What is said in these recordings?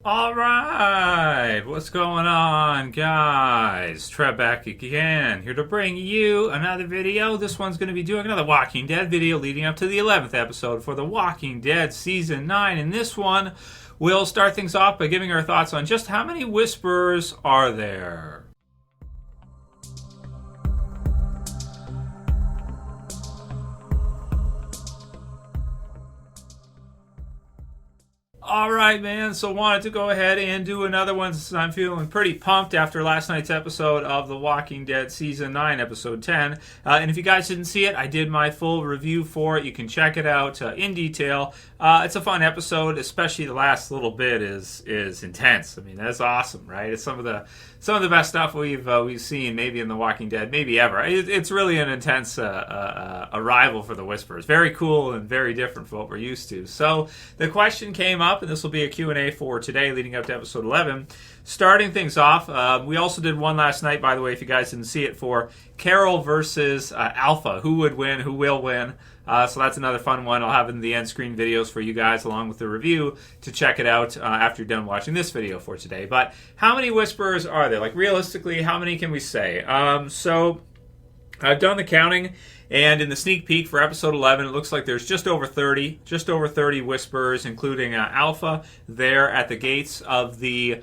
All right, what's going on, guys? Trev back again, here to bring you another video. This one's going to be doing another Walking Dead video leading up to the 11th episode for The Walking Dead Season 9. In this one, we'll start things off by giving our thoughts on just how many whispers are there. All right, man. So wanted to go ahead and do another one since I'm feeling pretty pumped after last night's episode of The Walking Dead Season 9, Episode 10. And if you guys didn't see it, I did my full review for it. You can check it out in detail. It's a fun episode, especially the last little bit is intense. I mean, that's awesome, right? It's some of the best stuff we've seen, maybe in The Walking Dead, maybe ever. It's really an intense arrival for the Whispers. Very cool and very different from what we're used to. So the question came up, and this will be a Q&A for today leading up to episode 11. Starting things off, we also did one last night, by the way, if you guys didn't see it, for Carol versus Alpha. Who would win? Who will win? So that's another fun one. I'll have in the end screen videos for you guys along with the review to check it out after you're done watching this video for today. But how many whispers are there? Like, realistically, how many can we say? So I've done the counting, and in the sneak peek for episode 11, it looks like there's just over 30 whispers, including Alpha there at the gates of the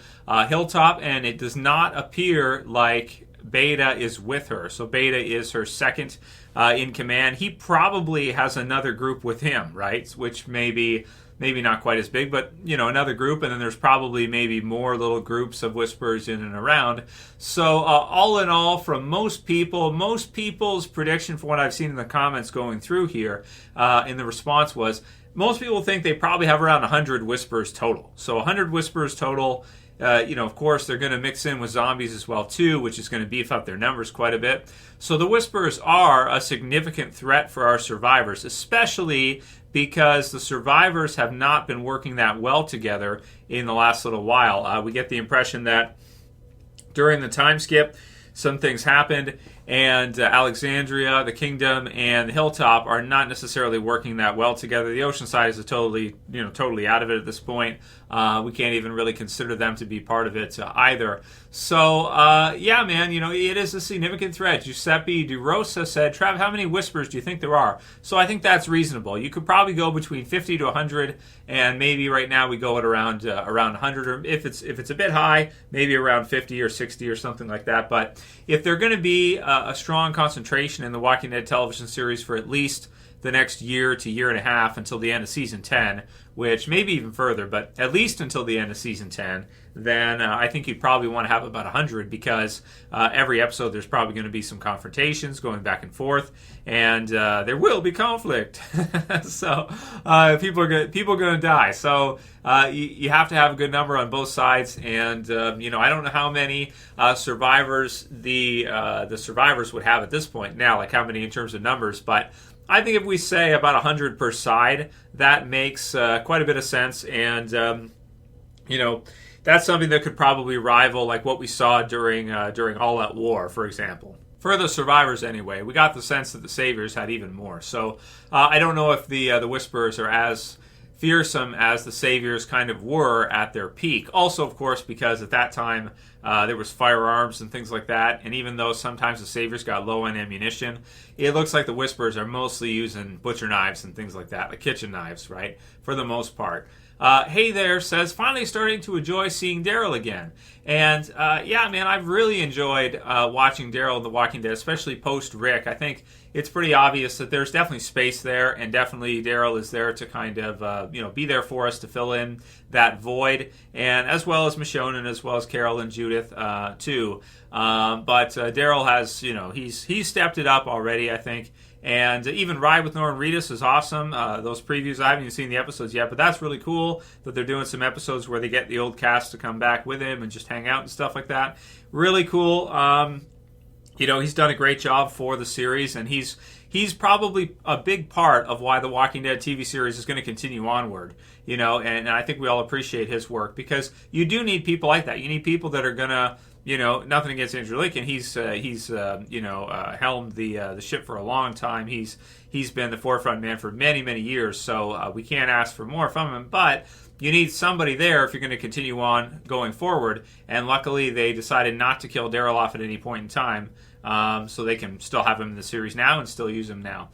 hilltop, and it does not appear like Beta is with her. So Beta is her second in command. He probably has another group with him, right? Which maybe not quite as big, but another group, and then there's probably maybe more little groups of whispers in and around. So all in all, from most people's prediction from what I've seen in the comments going through here, in the response was, most people think they probably have around 100 whispers total. So 100 whispers total. Of course, they're going to mix in with zombies as well, too, which is going to beef up their numbers quite a bit. So the Whispers are a significant threat for our survivors, especially because the survivors have not been working that well together in the last little while. We get the impression that during the time skip, some things happened, and Alexandria, the Kingdom, and the Hilltop are not necessarily working that well together. The Oceanside is totally out of it at this point. We can't even really consider them to be part of it either. So, yeah, man, it is a significant threat. Giuseppe DeRosa said, Trev, how many whispers do you think there are? So I think that's reasonable. You could probably go between 50 to 100, and maybe right now we go at around 100, or if it's a bit high, maybe around 50 or 60 or something like that. But if they're going to be a strong concentration in the Walking Dead television series for at least the next year to year and a half until the end of season 10, which maybe even further, but at least until the end of season 10, then I think you'd probably want to have about 100, because every episode there's probably going to be some confrontations going back and forth, and there will be conflict. So people are going to die. So you have to have a good number on both sides, and I don't know how many survivors the survivors would have at this point now, like how many in terms of numbers, but I think if we say about 100 per side, that makes quite a bit of sense, and that's something that could probably rival like what we saw during All Out War, for example. For the survivors, anyway, we got the sense that the Saviors had even more. So I don't know if the Whisperers are as fearsome as the Saviors kind of were at their peak. Also, of course, because at that time there was firearms and things like that, and even though sometimes the Saviors got low on ammunition, it looks like the Whisperers are mostly using butcher knives and things like that, like kitchen knives, right, for the most part. Hey there says, finally starting to enjoy seeing Daryl again. And yeah, man, I've really enjoyed watching Daryl in The Walking Dead, especially post-Rick. I think it's pretty obvious that there's definitely space there, and definitely Daryl is there to kind of be there for us to fill in that void, and as well as Michonne, and as well as Carol and Judith too. But Daryl has, he's stepped it up already, I think. And even Ride with Norman Reedus is awesome. Those previews, I haven't even seen the episodes yet, but that's really cool that they're doing some episodes where they get the old cast to come back with him and just hang out and stuff like that. Really cool. He's done a great job for the series, and he's probably a big part of why the Walking Dead TV series is going to continue onward. And I think we all appreciate his work, because you do need people like that. You need people that are going to, nothing against Andrew Lincoln. He's helmed the ship for a long time. He's been the forefront man for many, many years. So we can't ask for more from him. But you need somebody there if you're going to continue on going forward. And luckily, they decided not to kill Daryl off at any point in time. So they can still have him in the series now and still use him now.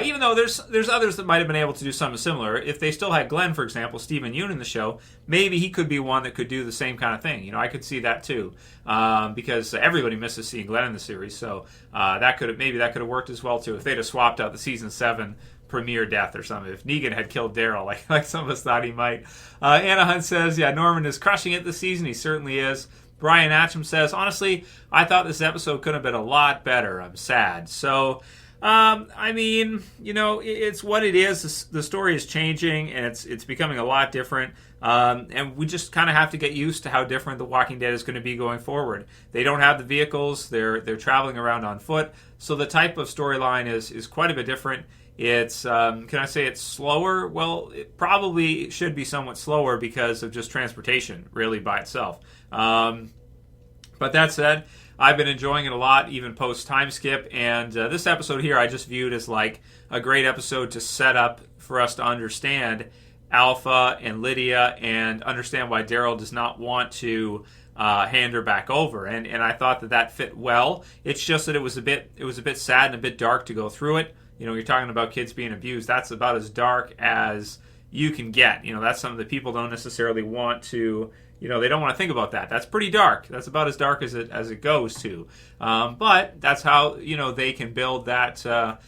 Even though there's others that might have been able to do something similar. If they still had Glenn, for example, Stephen Yeun in the show, maybe he could be one that could do the same kind of thing. I could see that too, because everybody misses seeing Glenn in the series. So that could have worked as well too if they'd have swapped out the season 7 premiere death or something. If Negan had killed Daryl, like some of us thought he might. Anna Hunt says, yeah, Norman is crushing it this season. He certainly is. Brian Achim says, honestly, I thought this episode could have been a lot better. I'm sad. So, it's what it is. The story is changing, and it's becoming a lot different. And we just kind of have to get used to how different The Walking Dead is going to be going forward. They don't have the vehicles. They're traveling around on foot. So the type of storyline is quite a bit different. It's, can I say it's slower? Well, it probably should be somewhat slower because of just transportation, really, by itself. But that said, I've been enjoying it a lot, even post-time skip, and this episode here I just viewed as like a great episode to set up for us to understand Alpha and Lydia and understand why Daryl does not want to hand her back over, and I thought that fit well. It's just that it was a bit sad and a bit dark to go through it. You're talking about kids being abused. That's about as dark as you can get. That's something that people don't necessarily want to. They don't want to think about that. That's pretty dark. That's about as dark as it goes to. But that's how they can build that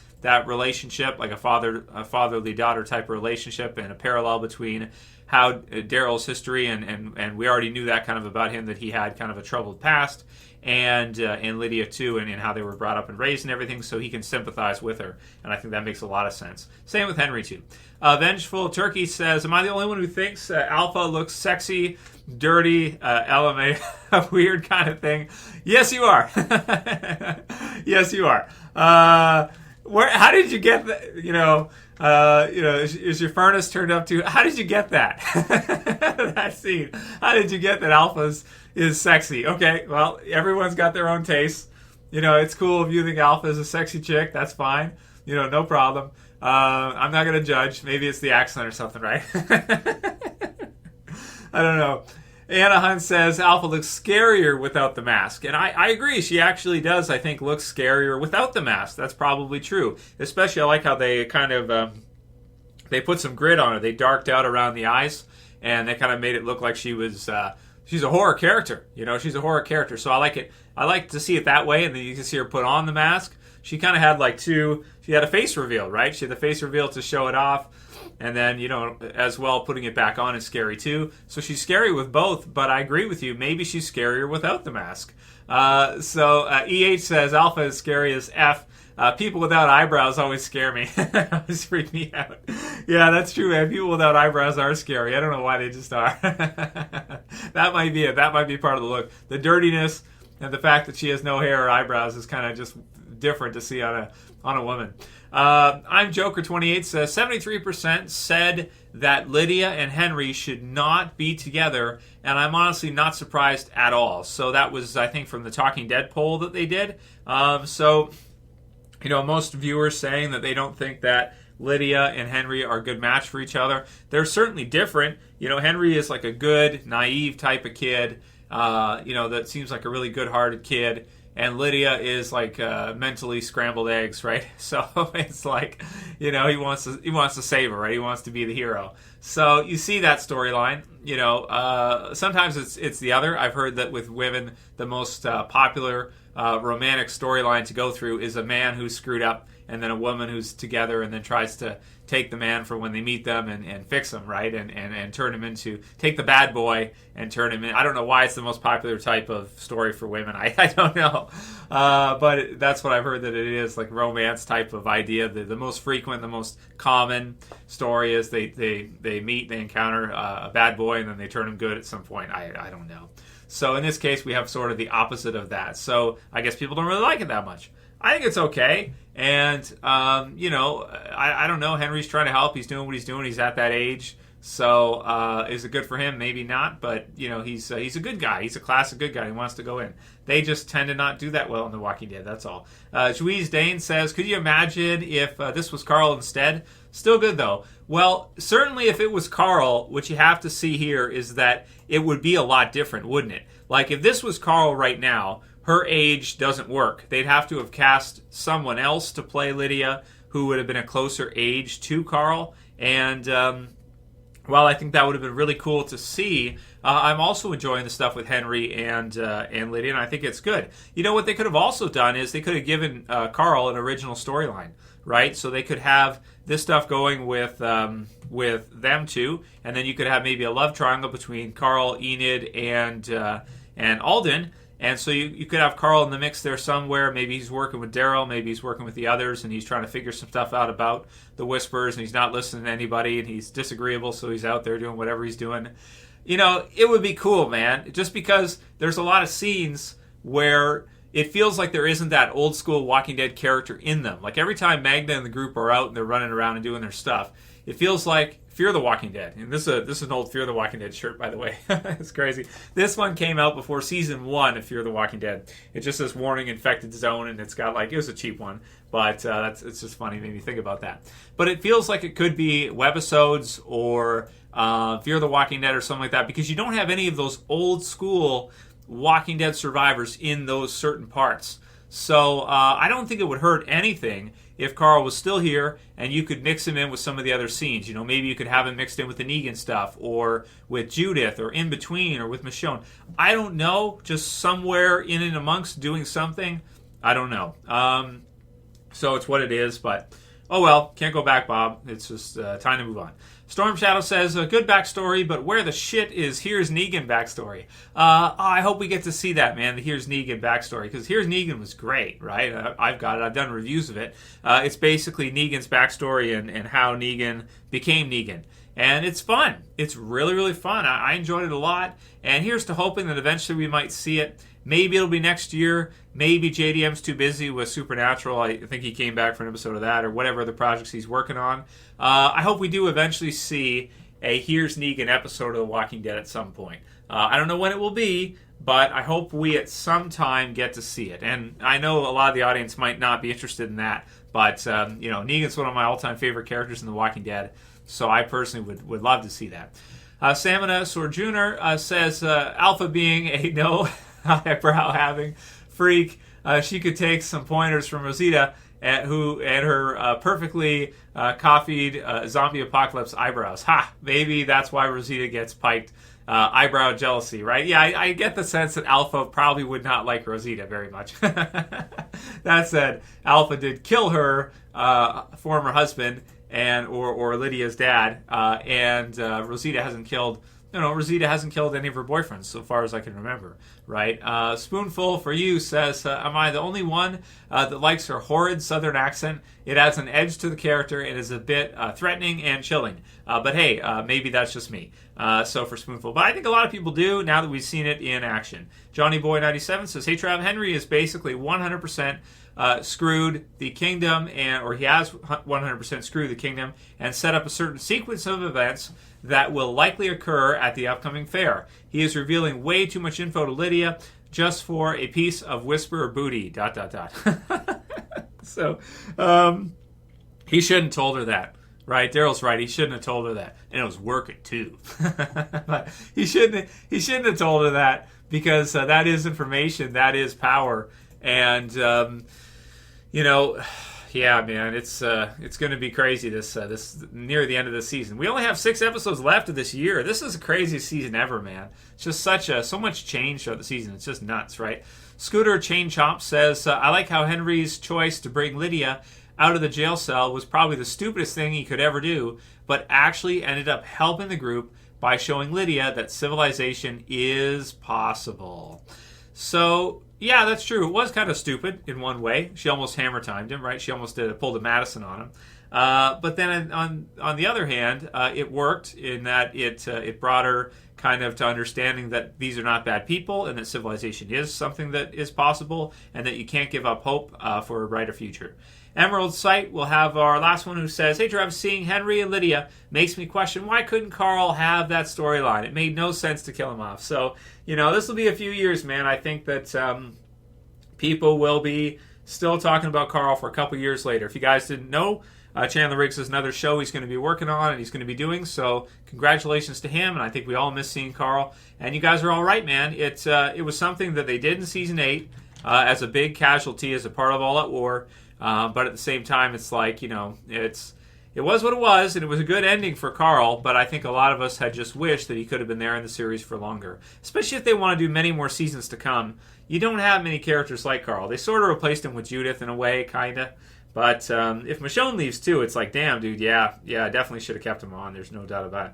relationship, like a fatherly daughter type of relationship, and a parallel between how Daryl's history and we already knew that kind of about him, that he had kind of a troubled past, and Lydia too, and how they were brought up and raised and everything, so he can sympathize with her, and I think that makes a lot of sense. Same with Henry too. Vengeful Turkey says, am I the only one who thinks Alpha looks sexy, dirty, lmao, weird kind of thing? Yes, you are. Yes, you are. How did you get that? Is your furnace turned up too? How did you get that? That scene. How did you get that Alpha is sexy? Okay, well, everyone's got their own tastes. It's cool if you think Alpha is a sexy chick. That's fine. No problem. I'm not going to judge. Maybe it's the accent or something, right? I don't know. Anna Hunt says Alpha looks scarier without the mask. And I agree. She actually does, I think, look scarier without the mask. That's probably true. Especially, I like how they kind of they put some grit on her. They darked out around the eyes, and they kind of made it look like she was she's a horror character. She's a horror character. So I like it. I like to see it that way, and then you can see her put on the mask. She kind of had she had a face reveal, right? She had the face reveal to show it off. And then, as well, putting it back on is scary too. So she's scary with both, but I agree with you. Maybe she's scarier without the mask. EH says Alpha is scary as F. People without eyebrows always scare me. Always freak me out. Yeah, that's true, man. People without eyebrows are scary. I don't know why they just are. That might be it. That might be part of the look. The dirtiness and the fact that she has no hair or eyebrows is kind of just different to see on a woman. I'm Joker28 says 73% said that Lydia and Henry should not be together, and I'm honestly not surprised at all. So that was, I think, from the Talking Dead poll that they did. So most viewers saying that they don't think that Lydia and Henry are a good match for each other. They're certainly different. Henry is like a good, naive type of kid, that seems like a really good-hearted kid. And Lydia is like mentally scrambled eggs, right? So it's like, he wants to save her, right? He wants to be the hero. So you see that storyline. Sometimes it's the other. I've heard that with women, the most popular romantic storyline to go through is a man who's screwed up, and then a woman who's together and then tries to take the man for when they meet them and fix him, right? And turn him into, take the bad boy and turn him in. I don't know why it's the most popular type of story for women. I don't know. But that's what I've heard that it is, like romance type of idea. The most frequent, the most common story is they meet, they encounter a bad boy, and then they turn him good at some point. I don't know. So in this case, we have sort of the opposite of that. So I guess people don't really like it that much. I think it's okay. And, I don't know. Henry's trying to help. He's doing what he's doing. He's at that age. So is it good for him? Maybe not. But, he's a good guy. He's a classic good guy. He wants to go in. They just tend to not do that well in The Walking Dead. That's all. Juis Dain says, could you imagine if this was Carl instead? Still good, though. Well, certainly if it was Carl, what you have to see here is that it would be a lot different, wouldn't it? Like, if this was Carl right now, her age doesn't work. They'd have to have cast someone else to play Lydia who would have been a closer age to Carl. And, well, I think that would have been really cool to see. I'm also enjoying the stuff with Henry and Lydia, and I think it's good. You know, what they could have also done is they could have given Carl an original storyline, right? So they could have this stuff going with them two, and then you could have maybe a love triangle between Carl, Enid, and Alden. And so you could have Carl in the mix there somewhere. Maybe he's working with Daryl. Maybe he's working with the others, and he's trying to figure some stuff out about the Whispers, and he's not listening to anybody, and he's disagreeable, so he's out there doing whatever he's doing. You know, it would be cool, man, just because there's a lot of scenes where it feels like there isn't that old school Walking Dead character in them. Like every time Magda and the group are out and they're running around and doing their stuff, it feels like Fear the Walking Dead. And this is an old Fear the Walking Dead shirt, by the way. It's crazy. This one came out before season 1 of Fear the Walking Dead. It just says warning infected zone, and it's got like, it was a cheap one, but it's just funny. It made me think about that. But it feels like it could be webisodes or Fear the Walking Dead or something like that, because you don't have any of those old school Walking Dead survivors in those certain parts. So I don't think it would hurt anything if Carl was still here and you could mix him in with some of the other scenes. You know, maybe you could have him mixed in with the Negan stuff or with Judith or in between or with Michonne. I don't know, just somewhere in and amongst doing something. I don't know. So it's what it is, but oh well, can't go back, Bob. It's just time to move on. Storm Shadow says, a good backstory, but where the shit is Here's Negan backstory? I hope we get to see that, man, the Here's Negan backstory, because Here's Negan was great, right? I've got it. I've done reviews of it. It's basically Negan's backstory and how Negan became Negan. And it's fun. It's really, really fun. I enjoyed it a lot. And here's to hoping that eventually we might see it. Maybe it'll be next year. Maybe JDM's too busy with Supernatural. I think he came back for an episode of that or whatever other projects he's working on. I hope we do eventually see a Here's Negan episode of The Walking Dead at some point. I don't know when it will be, but I hope we at some time get to see it. And I know a lot of the audience might not be interested in that, but you know, Negan's one of my all-time favorite characters in The Walking Dead, so I personally would love to see that. Samana Sojourner says, Alpha being a no eyebrow having freak, she could take some pointers from Rosita and her perfectly coffeed zombie apocalypse eyebrows. Ha! Maybe that's why Rosita gets piked. Eyebrow jealousy, right? Yeah, I get the sense that Alpha probably would not like Rosita very much. That said, Alpha did kill her former husband or Lydia's dad, and Rosita hasn't killed. Rosita hasn't killed any of her boyfriends, so far as I can remember, right? Spoonful for you says, am I the only one that likes her horrid southern accent? It adds an edge to the character and is a bit threatening and chilling. But hey, maybe that's just me. So for Spoonful. But I think a lot of people do now that we've seen it in action. Johnny Boy 97 says, hey, Trev, Henry is basically 100% screwed the kingdom, or he has 100% screwed the kingdom and set up a certain sequence of events that will likely occur at the upcoming fair. He is revealing way too much info to Lydia just for a piece of whisper booty, ... So, he shouldn't have told her that, right? Daryl's right. He shouldn't have told her that. And it was working, too. But he shouldn't have told her that, because that is information. That is power. And, yeah, man, it's going to be crazy this near the end of the season. We only have 6 episodes left of this year. This is the craziest season ever, man. It's just so much change throughout the season. It's just nuts, right? Scooter Chain Chomp says, I like how Henry's choice to bring Lydia out of the jail cell was probably the stupidest thing he could ever do, but actually ended up helping the group by showing Lydia that civilization is possible. So, yeah, that's true. It was kind of stupid in one way. She almost hammer timed him, right? She almost pulled a Madison on him. But then on the other hand, it worked in that it brought her kind of to understanding that these are not bad people and that civilization is something that is possible and that you can't give up hope for a brighter future. Emerald Sight will have our last one, who says, hey, Trev, seeing Henry and Lydia makes me question why couldn't Carl have that storyline? It made no sense to kill him off. So, this will be a few years, man. I think that people will be still talking about Carl for a couple years later. If you guys didn't know, Chandler Riggs has another show he's going to be working on and he's going to be doing, so congratulations to him, and I think we all miss seeing Carl. And you guys are all right, man. It was something that they did in Season 8 as a big casualty, as a part of All Out War, but at the same time, it's like, it was what it was, and it was a good ending for Carl, but I think a lot of us had just wished that he could have been there in the series for longer, especially if they want to do many more seasons to come. You don't have many characters like Carl. They sort of replaced him with Judith in a way, kind of. But if Michonne leaves too, it's like, damn, dude, yeah, I definitely should have kept him on. There's no doubt about it.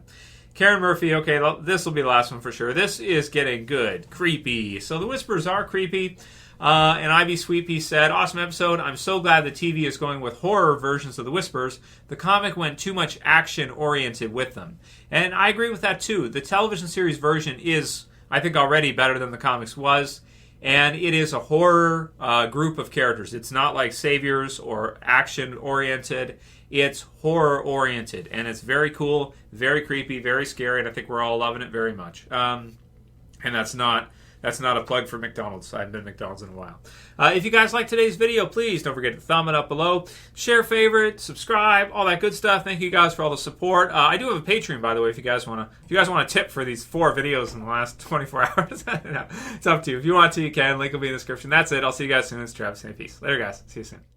Karen Murphy, okay, this will be the last one for sure. This is getting good. Creepy. So the Whispers are creepy. And Ivy Sweetpea said, awesome episode. I'm so glad the TV is going with horror versions of the Whispers. The comic went too much action-oriented with them. And I agree with that too. The television series version is, I think, already better than the comics was. And it is a horror group of characters. It's not like Saviors or action-oriented. It's horror-oriented. And it's very cool, very creepy, very scary, and I think we're all loving it very much. And that's not a plug for McDonald's. I haven't been to McDonald's in a while. If you guys like today's video, please don't forget to thumb it up below. Share, favorite, subscribe, all that good stuff. Thank you guys for all the support. I do have a Patreon, by the way, if you guys want to tip for these 4 videos in the last 24 hours. No, it's up to you. If you want to, you can. Link will be in the description. That's it. I'll see you guys soon. It's Travis. Peace. Later, guys. See you soon.